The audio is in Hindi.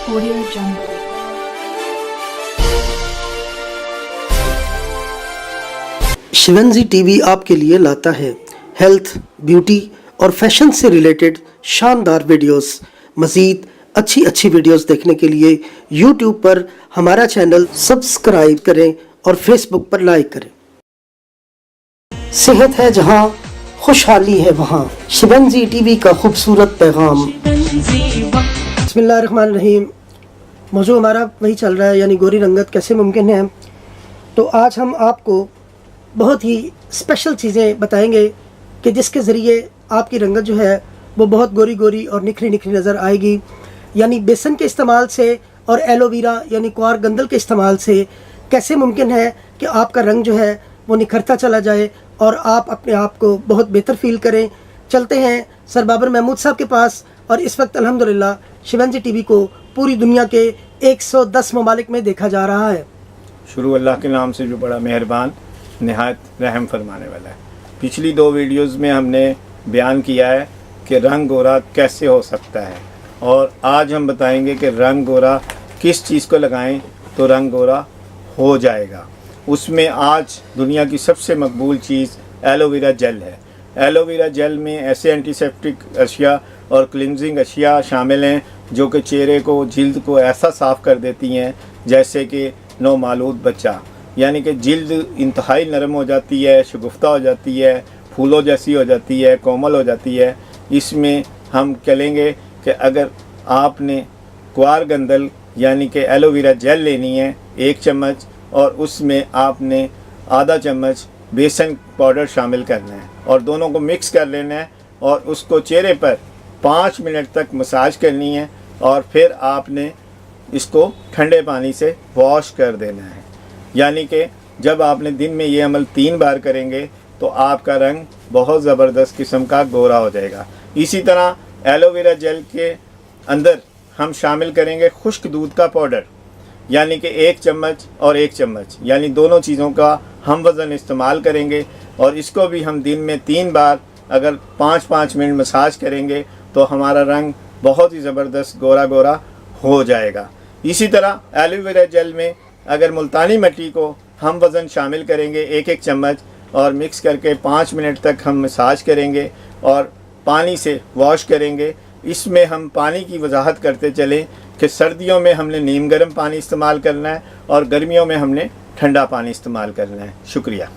Audio Jungle. शिवंजी टीवी आपके लिए लाता है हेल्थ, ब्यूटी और फैशन से रिलेटेड शानदार वीडियोस। मज़ीद अच्छी वीडियोस देखने के लिए यूट्यूब पर हमारा चैनल सब्सक्राइब करें और फेसबुक पर लाइक करें। सेहत है जहां, खुशहाली है वहां। शिवंजी टीवी का खूबसूरत पैगाम। बिस्मिल्लाहिर्रहमानिर्रहीम। मौजू हमारा वही चल रहा है, यानी गोरी रंगत कैसे मुमकिन है। तो आज हम आपको बहुत ही स्पेशल चीज़ें बताएंगे कि जिसके ज़रिए आपकी रंगत जो है वो बहुत गोरी गोरी और निखरी निखरी नज़र आएगी। यानी बेसन के इस्तेमाल से और एलोवेरा यानी क्वार गंदल के इस्तेमाल से कैसे मुमकिन है कि आपका रंग जो है वो निखरता चला जाए और आप अपने आप को बहुत बेहतर फील करें। चलते हैं सर बाबर महमूद साहब के पास। और इस वक्त अल्हम्दुलिल्लाह शिवंजी टीवी को पूरी दुनिया के 110 ममालिक में देखा जा रहा है। शुरू अल्लाह के नाम से जो बड़ा मेहरबान नहायत रहम फरमाने वाला है। पिछली 2 वीडियोज़ में हमने बयान किया है कि रंग गोरा कैसे हो सकता है, और आज हम बताएंगे कि रंग गोरा किस चीज़ को लगाएं तो रंग गोरा हो जाएगा। उसमें आज दुनिया की सबसे मकबूल चीज़ एलोवेरा जेल है। एलोवेरा जेल में ऐसे एंटीसेप्टिक अशिया और क्लिनजिंग अशिया शामिल हैं जो कि चेहरे को, जिल्द को ऐसा साफ़ कर देती हैं जैसे कि नौमालूद बच्चा। यानी कि जिल्द इंतहाई नरम हो जाती है, शगुफ्ता हो जाती है, फूलों जैसी हो जाती है, कोमल हो जाती है। इसमें हम चलेंगे कि अगर आपने क्वार गंदल यानी कि एलोवेरा जेल लेनी है 1 चम्मच, और उसमें आपने आधा चम्मच बेसन पाउडर शामिल करना है और दोनों को मिक्स कर लेना है और उसको चेहरे पर 5 मिनट तक मसाज करनी है, और फिर आपने इसको ठंडे पानी से वॉश कर देना है। यानी कि जब आपने दिन में ये अमल 3 बार करेंगे तो आपका रंग बहुत ज़बरदस्त किस्म का गोरा हो जाएगा। इसी तरह एलोवेरा जेल के अंदर हम शामिल करेंगे खुश्क दूध का पाउडर, यानी कि 1 चम्मच और 1 चम्मच, यानी दोनों चीज़ों का हम वज़न इस्तेमाल करेंगे। और इसको भी हम दिन में 3 बार अगर 5-5 मिनट मसाज करेंगे तो हमारा रंग बहुत ही ज़बरदस्त गोरा गोरा हो जाएगा। इसी तरह एलोवेरा जेल में अगर मुल्तानी मिट्टी को हम वज़न शामिल करेंगे 1-1 चम्मच और मिक्स करके 5 मिनट तक हम मसाज करेंगे और पानी से वॉश करेंगे। इसमें हम पानी की वजाहत करते चलें कि सर्दियों में हमने नीम गर्म पानी इस्तेमाल करना है और गर्मियों में हमने ठंडा पानी इस्तेमाल करना है। शुक्रिया।